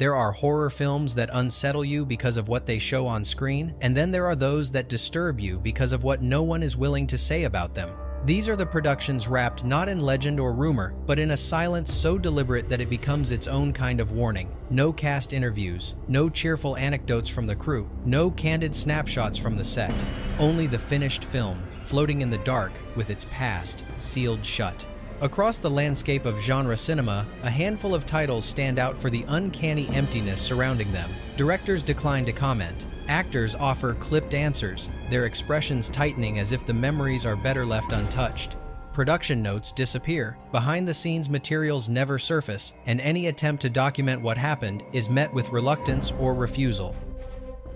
There are horror films that unsettle you because of what they show on screen, and then there are those that disturb you because of what no one is willing to say about them. These are the productions wrapped not in legend or rumor, but in a silence so deliberate that it becomes its own kind of warning. No cast interviews, no cheerful anecdotes from the crew, no candid snapshots from the set. Only the finished film, floating in the dark with its past sealed shut. Across the landscape of genre cinema, a handful of titles stand out for the uncanny emptiness surrounding them. Directors decline to comment. Actors offer clipped answers, their expressions tightening as if the memories are better left untouched. Production notes disappear, behind-the-scenes materials never surface, and any attempt to document what happened is met with reluctance or refusal.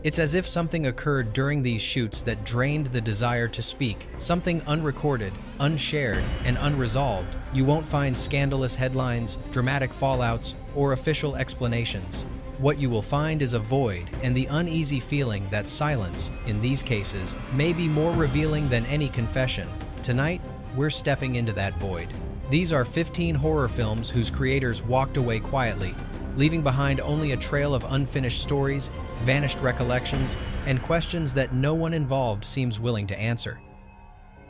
It's as if something occurred during these shoots that drained the desire to speak, something unrecorded, unshared, and unresolved. You won't find scandalous headlines, dramatic fallouts, or official explanations. What you will find is a void and the uneasy feeling that silence, in these cases, may be more revealing than any confession. Tonight, we're stepping into that void. These are 15 horror films whose creators walked away quietly, leaving behind only a trail of unfinished stories, vanished recollections, and questions that no one involved seems willing to answer.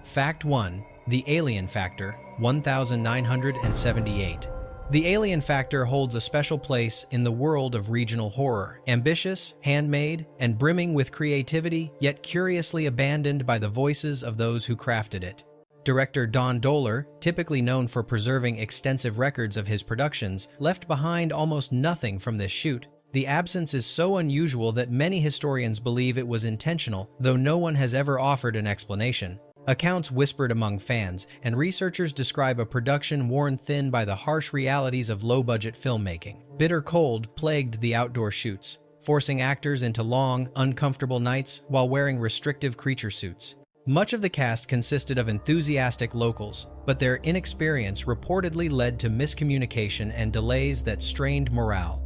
Fact 1. The Alien Factor, 1978. The Alien Factor holds a special place in the world of regional horror. Ambitious, handmade, and brimming with creativity, yet curiously abandoned by the voices of those who crafted it. Director Don Dohler, typically known for preserving extensive records of his productions, left behind almost nothing from this shoot. The absence is so unusual that many historians believe it was intentional, though no one has ever offered an explanation. Accounts whispered among fans, and researchers describe a production worn thin by the harsh realities of low-budget filmmaking. Bitter cold plagued the outdoor shoots, forcing actors into long, uncomfortable nights while wearing restrictive creature suits. Much of the cast consisted of enthusiastic locals, but their inexperience reportedly led to miscommunication and delays that strained morale.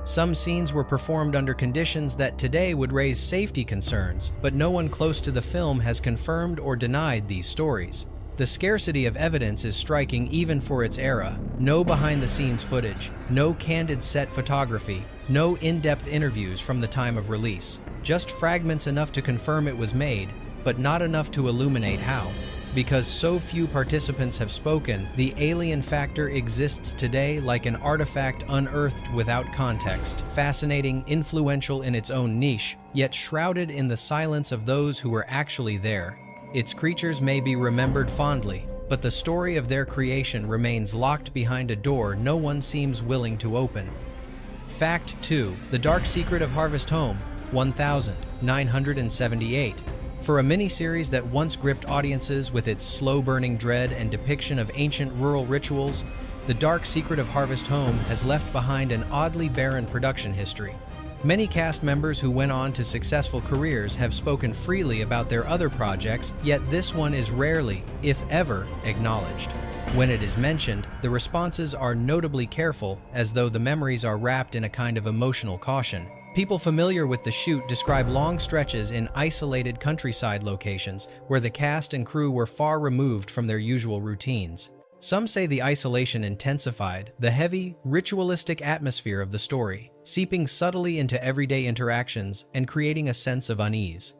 Some scenes were performed under conditions that today would raise safety concerns, but no one close to the film has confirmed or denied these stories. The scarcity of evidence is striking even for its era. No behind-the-scenes footage, no candid set photography, no in-depth interviews from the time of release. Just fragments enough to confirm it was made, but not enough to illuminate how. Because so few participants have spoken, the Alien Factor exists today like an artifact unearthed without context, fascinating, influential in its own niche, yet shrouded in the silence of those who were actually there. Its creatures may be remembered fondly, but the story of their creation remains locked behind a door no one seems willing to open. Fact 2. The Dark Secret of Harvest Home, 1978. For a miniseries that once gripped audiences with its slow-burning dread and depiction of ancient rural rituals, The Dark Secret of Harvest Home has left behind an oddly barren production history. Many cast members who went on to successful careers have spoken freely about their other projects, yet this one is rarely, if ever, acknowledged. When it is mentioned, the responses are notably careful, as though the memories are wrapped in a kind of emotional caution. People familiar with the shoot describe long stretches in isolated countryside locations where the cast and crew were far removed from their usual routines. Some say the isolation intensified the heavy, ritualistic atmosphere of the story, seeping subtly into everyday interactions and creating a sense of unease.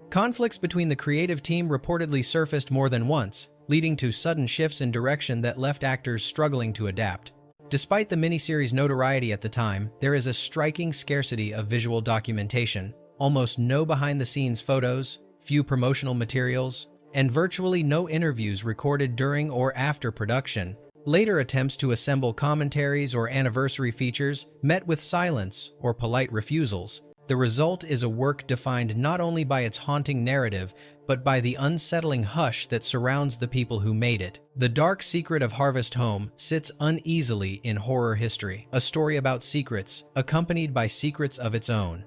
Conflicts between the creative team reportedly surfaced more than once, leading to sudden shifts in direction that left actors struggling to adapt. Despite the miniseries' notoriety at the time, there is a striking scarcity of visual documentation, almost no behind-the-scenes photos, few promotional materials, and virtually no interviews recorded during or after production. Later attempts to assemble commentaries or anniversary features met with silence or polite refusals. The result is a work defined not only by its haunting narrative, but by the unsettling hush that surrounds the people who made it. The Dark Secret of Harvest Home sits uneasily in horror history, a story about secrets, accompanied by secrets of its own.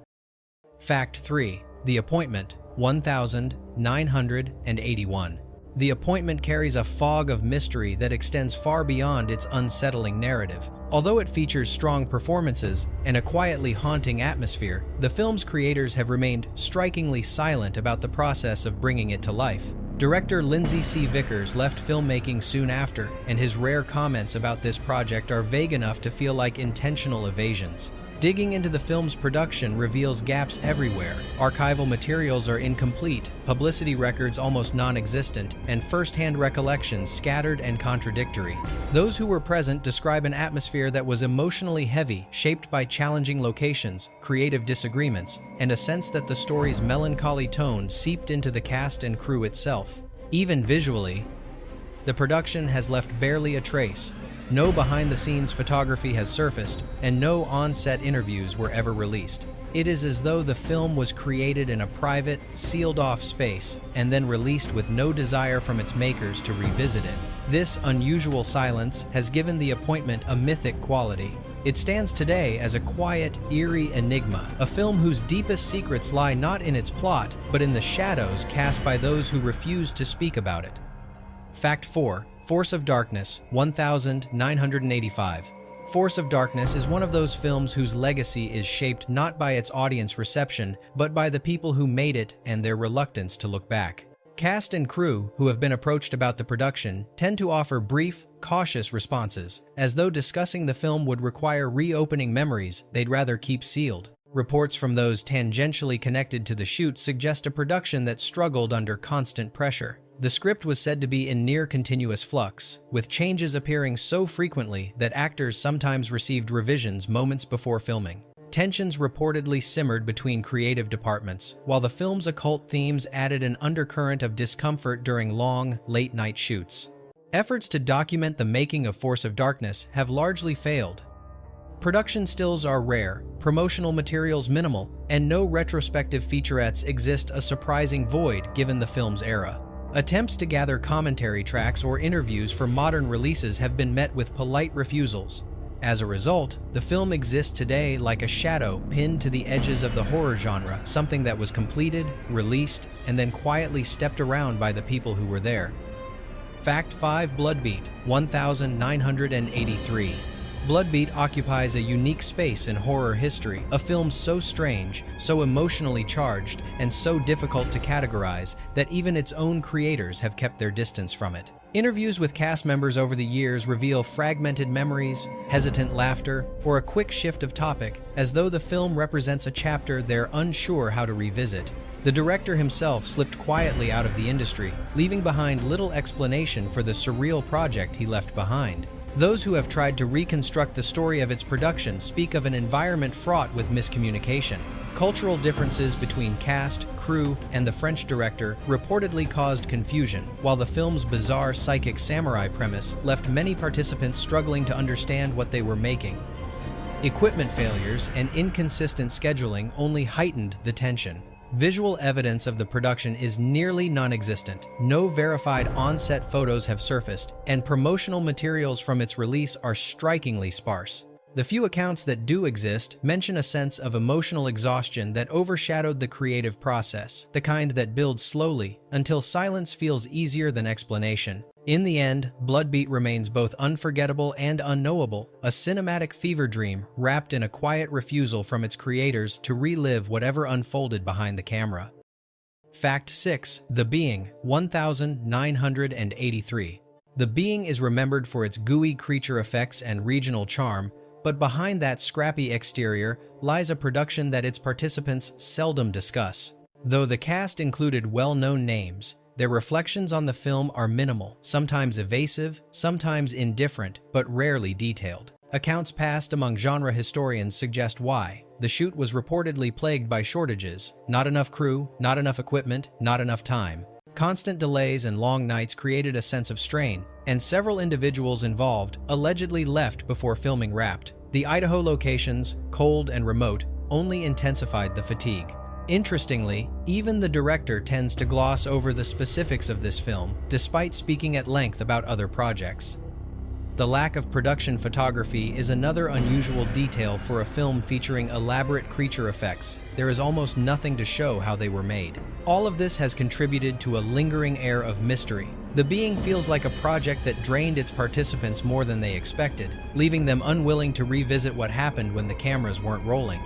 Fact 3. The Appointment, 1981. The Appointment carries a fog of mystery that extends far beyond its unsettling narrative. Although it features strong performances and a quietly haunting atmosphere, the film's creators have remained strikingly silent about the process of bringing it to life. Director Lindsay C. Vickers left filmmaking soon after, and his rare comments about this project are vague enough to feel like intentional evasions. Digging into the film's production reveals gaps everywhere. Archival materials are incomplete, publicity records almost non-existent, and first-hand recollections scattered and contradictory. Those who were present describe an atmosphere that was emotionally heavy, shaped by challenging locations, creative disagreements, and a sense that the story's melancholy tone seeped into the cast and crew itself. Even visually, the production has left barely a trace. No behind-the-scenes photography has surfaced, and no on-set interviews were ever released. It is as though the film was created in a private, sealed-off space, and then released with no desire from its makers to revisit it. This unusual silence has given the appointment a mythic quality. It stands today as a quiet, eerie enigma, a film whose deepest secrets lie not in its plot, but in the shadows cast by those who refuse to speak about it. Fact 4. Force of Darkness, 1985. Force of Darkness is one of those films whose legacy is shaped not by its audience reception, but by the people who made it and their reluctance to look back. Cast and crew, who have been approached about the production, tend to offer brief, cautious responses, as though discussing the film would require reopening memories they'd rather keep sealed. Reports from those tangentially connected to the shoot suggest a production that struggled under constant pressure. The script was said to be in near-continuous flux, with changes appearing so frequently that actors sometimes received revisions moments before filming. Tensions reportedly simmered between creative departments, while the film's occult themes added an undercurrent of discomfort during long, late-night shoots. Efforts to document the making of Force of Darkness have largely failed. Production stills are rare, promotional materials minimal, and no retrospective featurettes exist, a surprising void given the film's era. Attempts to gather commentary tracks or interviews for modern releases have been met with polite refusals. As a result, the film exists today like a shadow pinned to the edges of the horror genre, something that was completed, released, and then quietly stepped around by the people who were there. Fact 5. Bloodbeat, 1983. Bloodbeat occupies a unique space in horror history, a film so strange, so emotionally charged, and so difficult to categorize that even its own creators have kept their distance from it. Interviews with cast members over the years reveal fragmented memories, hesitant laughter, or a quick shift of topic, as though the film represents a chapter they're unsure how to revisit. The director himself slipped quietly out of the industry, leaving behind little explanation for the surreal project he left behind. Those who have tried to reconstruct the story of its production speak of an environment fraught with miscommunication. Cultural differences between cast, crew, and the French director reportedly caused confusion, while the film's bizarre psychic samurai premise left many participants struggling to understand what they were making. Equipment failures and inconsistent scheduling only heightened the tension. Visual evidence of the production is nearly non-existent. No verified on-set photos have surfaced, and promotional materials from its release are strikingly sparse. The few accounts that do exist mention a sense of emotional exhaustion that overshadowed the creative process, the kind that builds slowly until silence feels easier than explanation. In the end, Bloodbeat remains both unforgettable and unknowable, a cinematic fever dream wrapped in a quiet refusal from its creators to relive whatever unfolded behind the camera. Fact 6. The Being, 1983. The Being is remembered for its gooey creature effects and regional charm, but behind that scrappy exterior lies a production that its participants seldom discuss. Though the cast included well-known names, their reflections on the film are minimal, sometimes evasive, sometimes indifferent, but rarely detailed. Accounts passed among genre historians suggest why. The shoot was reportedly plagued by shortages, not enough crew, not enough equipment, not enough time. Constant delays and long nights created a sense of strain, and several individuals involved allegedly left before filming wrapped. The Idaho locations, cold and remote, only intensified the fatigue. Interestingly, even the director tends to gloss over the specifics of this film, despite speaking at length about other projects. The lack of production photography is another unusual detail for a film featuring elaborate creature effects. There is almost nothing to show how they were made. All of this has contributed to a lingering air of mystery. The Being feels like a project that drained its participants more than they expected, leaving them unwilling to revisit what happened when the cameras weren't rolling.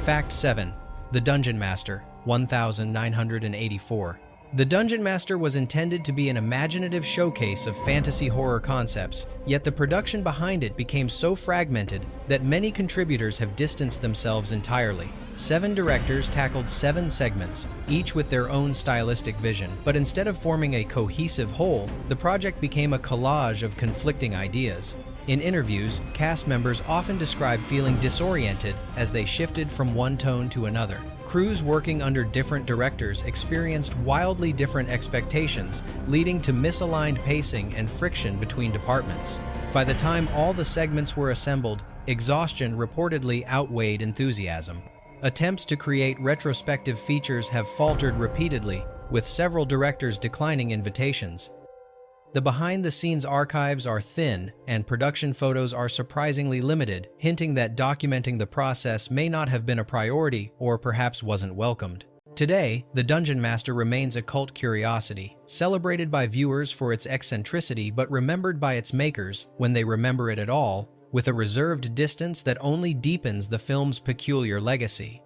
Fact 7. The Dungeon Master, 1984. The Dungeon Master was intended to be an imaginative showcase of fantasy horror concepts, yet the production behind it became so fragmented that many contributors have distanced themselves entirely. 7 directors tackled 7 segments, each with their own stylistic vision, but instead of forming a cohesive whole, the project became a collage of conflicting ideas. In interviews, cast members often describe feeling disoriented as they shifted from one tone to another. Crews working under different directors experienced wildly different expectations, leading to misaligned pacing and friction between departments. By the time all the segments were assembled, exhaustion reportedly outweighed enthusiasm. Attempts to create retrospective features have faltered repeatedly, with several directors declining invitations. The behind-the-scenes archives are thin, and production photos are surprisingly limited, hinting that documenting the process may not have been a priority or perhaps wasn't welcomed. Today, the Dungeon Master remains a cult curiosity, celebrated by viewers for its eccentricity but remembered by its makers, when they remember it at all, with a reserved distance that only deepens the film's peculiar legacy.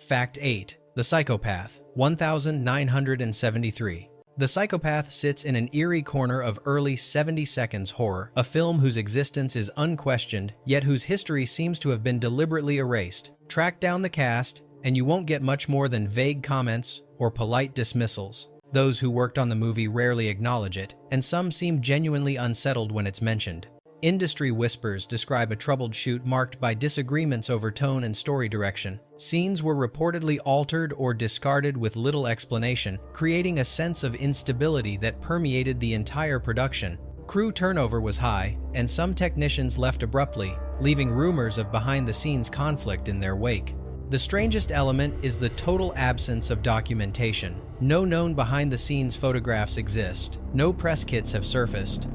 Fact 8. The Psychopath, 1973. The Psychopath sits in an eerie corner of early 70s horror, a film whose existence is unquestioned, yet whose history seems to have been deliberately erased. Track down the cast, and you won't get much more than vague comments or polite dismissals. Those who worked on the movie rarely acknowledge it, and some seem genuinely unsettled when it's mentioned. Industry whispers describe a troubled shoot marked by disagreements over tone and story direction. Scenes were reportedly altered or discarded with little explanation, creating a sense of instability that permeated the entire production. Crew turnover was high, and some technicians left abruptly, leaving rumors of behind-the-scenes conflict in their wake. The strangest element is the total absence of documentation. No known behind-the-scenes photographs exist. No press kits have surfaced.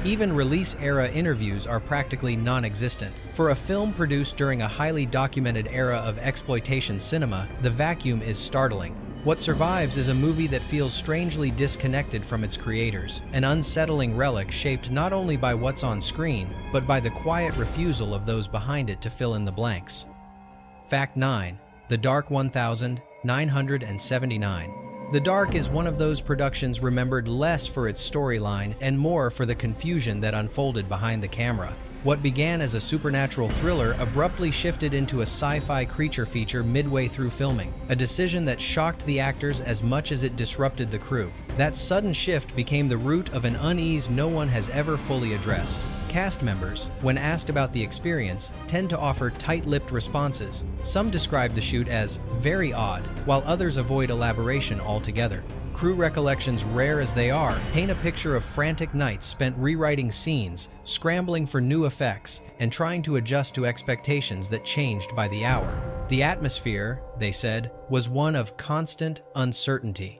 Even release-era interviews are practically non-existent. For a film produced during a highly documented era of exploitation cinema, the vacuum is startling. What survives is a movie that feels strangely disconnected from its creators, an unsettling relic shaped not only by what's on screen, but by the quiet refusal of those behind it to fill in the blanks. Fact 9. The Dark 1979. The Dark is one of those productions remembered less for its storyline and more for the confusion that unfolded behind the camera. What began as a supernatural thriller abruptly shifted into a sci-fi creature feature midway through filming, a decision that shocked the actors as much as it disrupted the crew. That sudden shift became the root of an unease no one has ever fully addressed. Cast members, when asked about the experience, tend to offer tight-lipped responses. Some describe the shoot as very odd, while others avoid elaboration altogether. Crew recollections, rare as they are, paint a picture of frantic nights spent rewriting scenes, scrambling for new effects, and trying to adjust to expectations that changed by the hour. The atmosphere, they said, was one of constant uncertainty.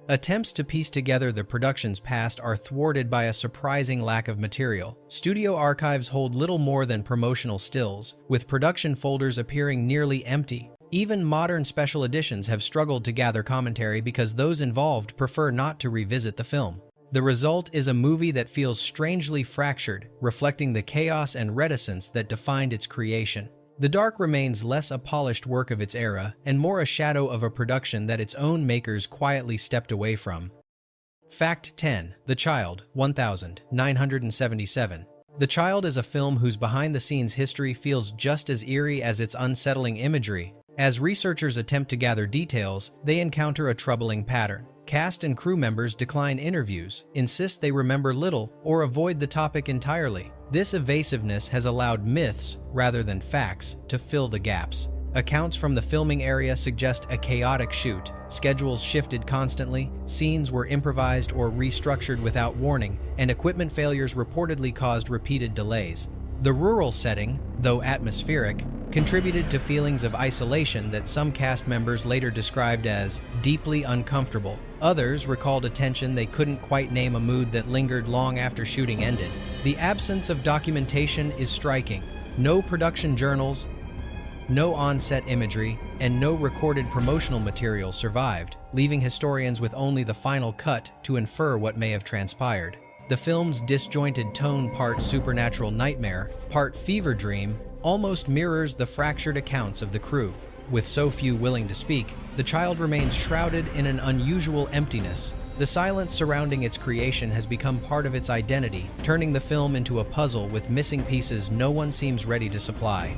Attempts to piece together the production's past are thwarted by a surprising lack of material. Studio archives hold little more than promotional stills, with production folders appearing nearly empty. Even modern special editions have struggled to gather commentary because those involved prefer not to revisit the film. The result is a movie that feels strangely fractured, reflecting the chaos and reticence that defined its creation. The Dark remains less a polished work of its era and more a shadow of a production that its own makers quietly stepped away from. Fact 10. The Child, 1977. The Child is a film whose behind-the-scenes history feels just as eerie as its unsettling imagery. As researchers attempt to gather details, they encounter a troubling pattern. Cast and crew members decline interviews, insist they remember little, or avoid the topic entirely. This evasiveness has allowed myths, rather than facts, to fill the gaps. Accounts from the filming area suggest a chaotic shoot. Schedules shifted constantly, scenes were improvised or restructured without warning, and equipment failures reportedly caused repeated delays. The rural setting, though atmospheric, contributed to feelings of isolation that some cast members later described as deeply uncomfortable. Others recalled a tension they couldn't quite name, a mood that lingered long after shooting ended. The absence of documentation is striking. No production journals, no on-set imagery, and no recorded promotional material survived, leaving historians with only the final cut to infer what may have transpired. The film's disjointed tone, part supernatural nightmare, part fever dream, almost mirrors the fractured accounts of the crew. With so few willing to speak, the child remains shrouded in an unusual emptiness. The silence surrounding its creation has become part of its identity, turning the film into a puzzle with missing pieces no one seems ready to supply.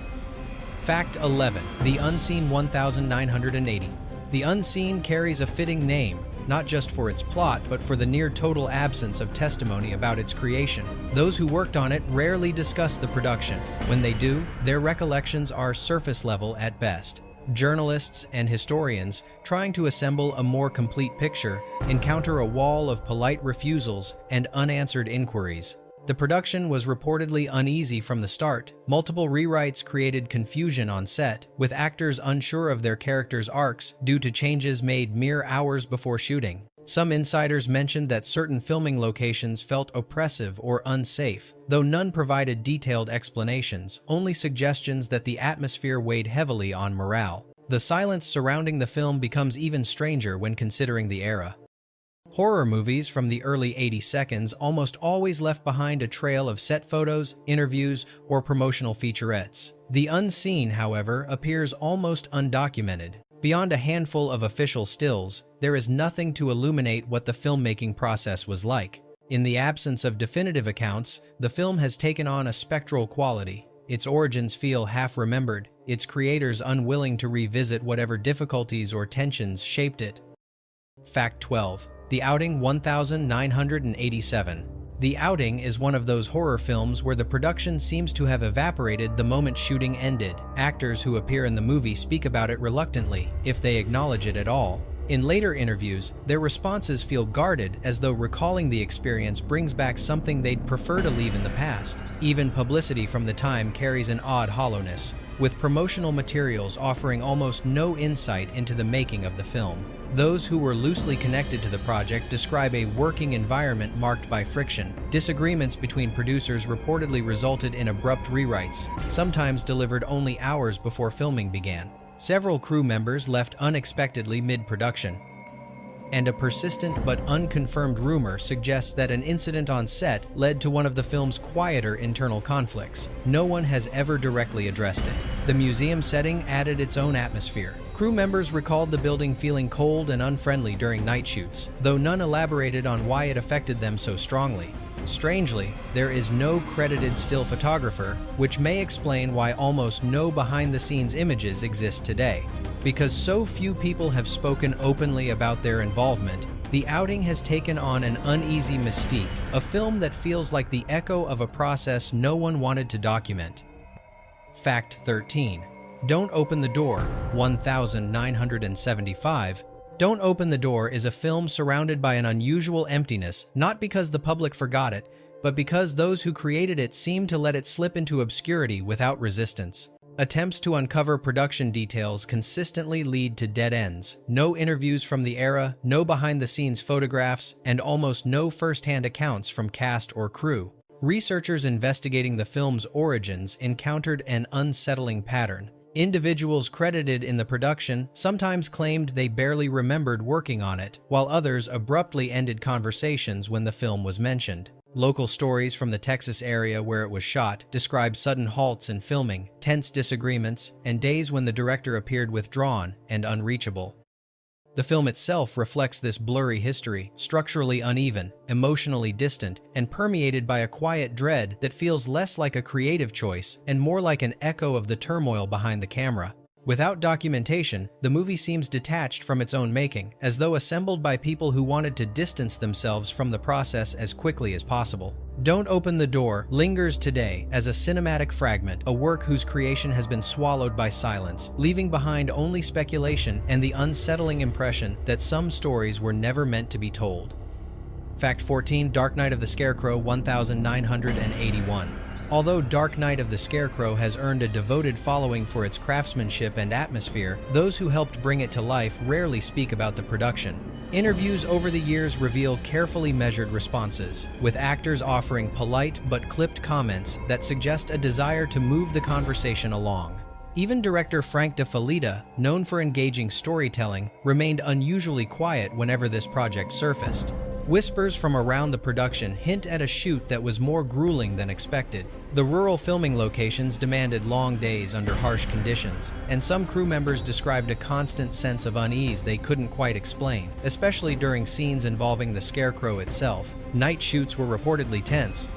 Fact 11. The Unseen 1980. The Unseen carries a fitting name, not just for its plot, but for the near-total absence of testimony about its creation. Those who worked on it rarely discuss the production. When they do, their recollections are surface level at best. Journalists and historians, trying to assemble a more complete picture, encounter a wall of polite refusals and unanswered inquiries. The production was reportedly uneasy from the start. Multiple rewrites created confusion on set, with actors unsure of their characters' arcs due to changes made mere hours before shooting. Some insiders mentioned that certain filming locations felt oppressive or unsafe, though none provided detailed explanations, only suggestions that the atmosphere weighed heavily on morale. The silence surrounding the film becomes even stranger when considering the era. Horror movies from the early 80s almost always left behind a trail of set photos, interviews, or promotional featurettes. The Unseen, however, appears almost undocumented. Beyond a handful of official stills, there is nothing to illuminate what the filmmaking process was like. In the absence of definitive accounts, the film has taken on a spectral quality. Its origins feel half-remembered, its creators unwilling to revisit whatever difficulties or tensions shaped it. Fact 12. The Outing 1987. The Outing is one of those horror films where the production seems to have evaporated the moment shooting ended. Actors who appear in the movie speak about it reluctantly, if they acknowledge it at all. In later interviews, their responses feel guarded, as though recalling the experience brings back something they'd prefer to leave in the past. Even publicity from the time carries an odd hollowness, with promotional materials offering almost no insight into the making of the film. Those who were loosely connected to the project describe a working environment marked by friction. Disagreements between producers reportedly resulted in abrupt rewrites, sometimes delivered only hours before filming began. Several crew members left unexpectedly mid-production, and a persistent but unconfirmed rumor suggests that an incident on set led to one of the film's quieter internal conflicts. No one has ever directly addressed it. The museum setting added its own atmosphere. Crew members recalled the building feeling cold and unfriendly during night shoots, though none elaborated on why it affected them so strongly. Strangely, there is no credited still photographer, which may explain why almost no behind-the-scenes images exist today. Because so few people have spoken openly about their involvement, The Outing has taken on an uneasy mystique, a film that feels like the echo of a process no one wanted to document. Fact 13. Don't Open the Door, 1975. Don't Open the Door is a film surrounded by an unusual emptiness, not because the public forgot it, but because those who created it seemed to let it slip into obscurity without resistance. Attempts to uncover production details consistently lead to dead ends. No interviews from the era, no behind-the-scenes photographs, and almost no first-hand accounts from cast or crew. Researchers investigating the film's origins encountered an unsettling pattern. Individuals credited in the production sometimes claimed they barely remembered working on it, while others abruptly ended conversations when the film was mentioned. Local stories from the Texas area where it was shot describe sudden halts in filming, tense disagreements, and days when the director appeared withdrawn and unreachable. The film itself reflects this blurry history, structurally uneven, emotionally distant, and permeated by a quiet dread that feels less like a creative choice and more like an echo of the turmoil behind the camera. Without documentation, the movie seems detached from its own making, as though assembled by people who wanted to distance themselves from the process as quickly as possible. Don't Open the Door lingers today as a cinematic fragment, a work whose creation has been swallowed by silence, leaving behind only speculation and the unsettling impression that some stories were never meant to be told. Fact 14. Dark Night of the Scarecrow, 1981. Although Dark Night of the Scarecrow has earned a devoted following for its craftsmanship and atmosphere, those who helped bring it to life rarely speak about the production. Interviews over the years reveal carefully measured responses, with actors offering polite but clipped comments that suggest a desire to move the conversation along. Even director Frank DeFalita, known for engaging storytelling, remained unusually quiet whenever this project surfaced. Whispers from around the production hint at a shoot that was more grueling than expected. The rural filming locations demanded long days under harsh conditions, and some crew members described a constant sense of unease they couldn't quite explain, especially during scenes involving the Scarecrow itself. Night shoots were reportedly tense,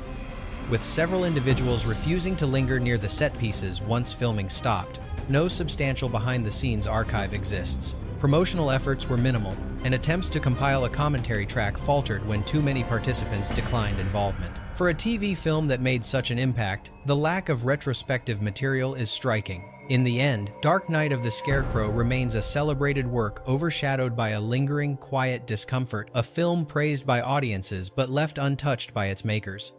with several individuals refusing to linger near the set pieces once filming stopped. No substantial behind-the-scenes archive exists. Promotional efforts were minimal, and attempts to compile a commentary track faltered when too many participants declined involvement. For a TV film that made such an impact, the lack of retrospective material is striking. In the end, Dark Night of the Scarecrow remains a celebrated work overshadowed by a lingering, quiet discomfort, a film praised by audiences but left untouched by its makers.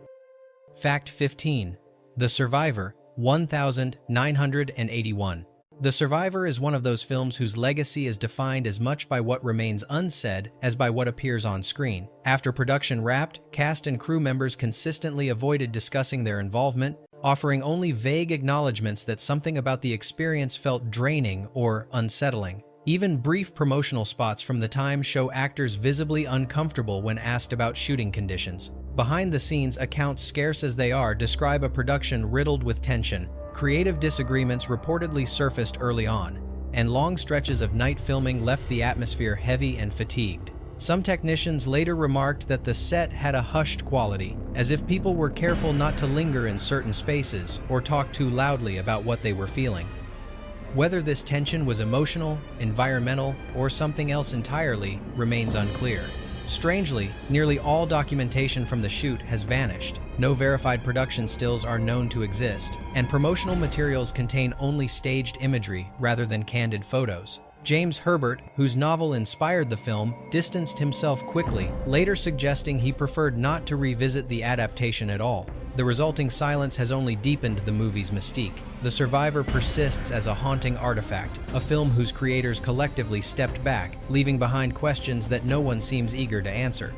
Fact 15. The Survivor, 1981. The Survivor is one of those films whose legacy is defined as much by what remains unsaid as by what appears on screen. After production wrapped, cast and crew members consistently avoided discussing their involvement, offering only vague acknowledgments that something about the experience felt draining or unsettling. Even brief promotional spots from the time show actors visibly uncomfortable when asked about shooting conditions. Behind-the-scenes accounts, scarce as they are, describe a production riddled with tension. Creative disagreements reportedly surfaced early on, and long stretches of night filming left the atmosphere heavy and fatigued. Some technicians later remarked that the set had a hushed quality, as if people were careful not to linger in certain spaces or talk too loudly about what they were feeling. Whether this tension was emotional, environmental, or something else entirely remains unclear. Strangely, nearly all documentation from the shoot has vanished. No verified production stills are known to exist, and promotional materials contain only staged imagery rather than candid photos. James Herbert, whose novel inspired the film, distanced himself quickly, later suggesting he preferred not to revisit the adaptation at all. The resulting silence has only deepened the movie's mystique. The Survivor persists as a haunting artifact, a film whose creators collectively stepped back, leaving behind questions that no one seems eager to answer.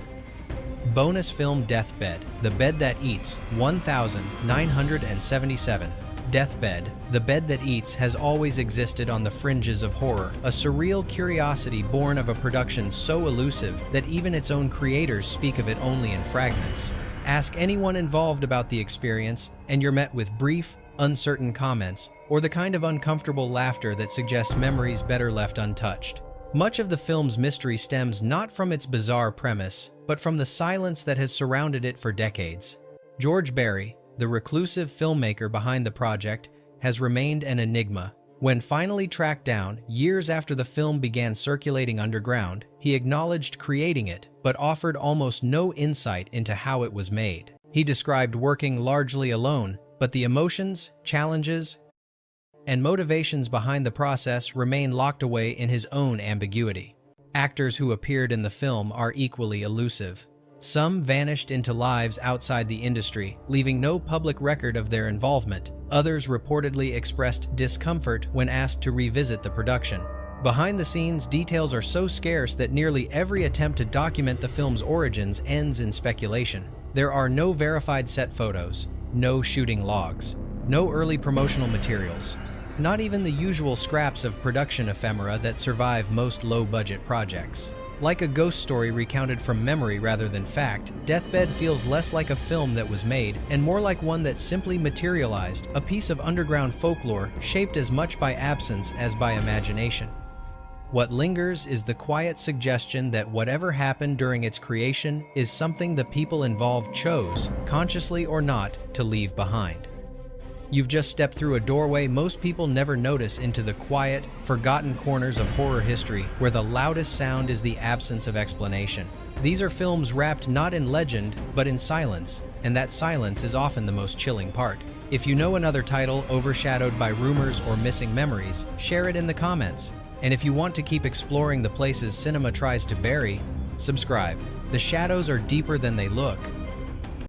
Bonus film Deathbed, The Bed That Eats, 1977. Deathbed, The Bed That Eats, has always existed on the fringes of horror, a surreal curiosity born of a production so elusive that even its own creators speak of it only in fragments. Ask anyone involved about the experience, and you're met with brief, uncertain comments, or the kind of uncomfortable laughter that suggests memories better left untouched. Much of the film's mystery stems not from its bizarre premise, but from the silence that has surrounded it for decades. George Barry, the reclusive filmmaker behind the project, has remained an enigma. When finally tracked down, years after the film began circulating underground, he acknowledged creating it, but offered almost no insight into how it was made. He described working largely alone, but the emotions, challenges, and motivations behind the process remain locked away in his own ambiguity. Actors who appeared in the film are equally elusive. Some vanished into lives outside the industry, leaving no public record of their involvement. Others reportedly expressed discomfort when asked to revisit the production. Behind the scenes, details are so scarce that nearly every attempt to document the film's origins ends in speculation. There are no verified set photos, no shooting logs, no early promotional materials, not even the usual scraps of production ephemera that survive most low-budget projects. Like a ghost story recounted from memory rather than fact, Deathbed feels less like a film that was made and more like one that simply materialized, a piece of underground folklore shaped as much by absence as by imagination. What lingers is the quiet suggestion that whatever happened during its creation is something the people involved chose, consciously or not, to leave behind. You've just stepped through a doorway most people never notice into the quiet, forgotten corners of horror history where the loudest sound is the absence of explanation. These are films wrapped not in legend, but in silence, and that silence is often the most chilling part. If you know another title overshadowed by rumors or missing memories, share it in the comments. And if you want to keep exploring the places cinema tries to bury, subscribe. The shadows are deeper than they look,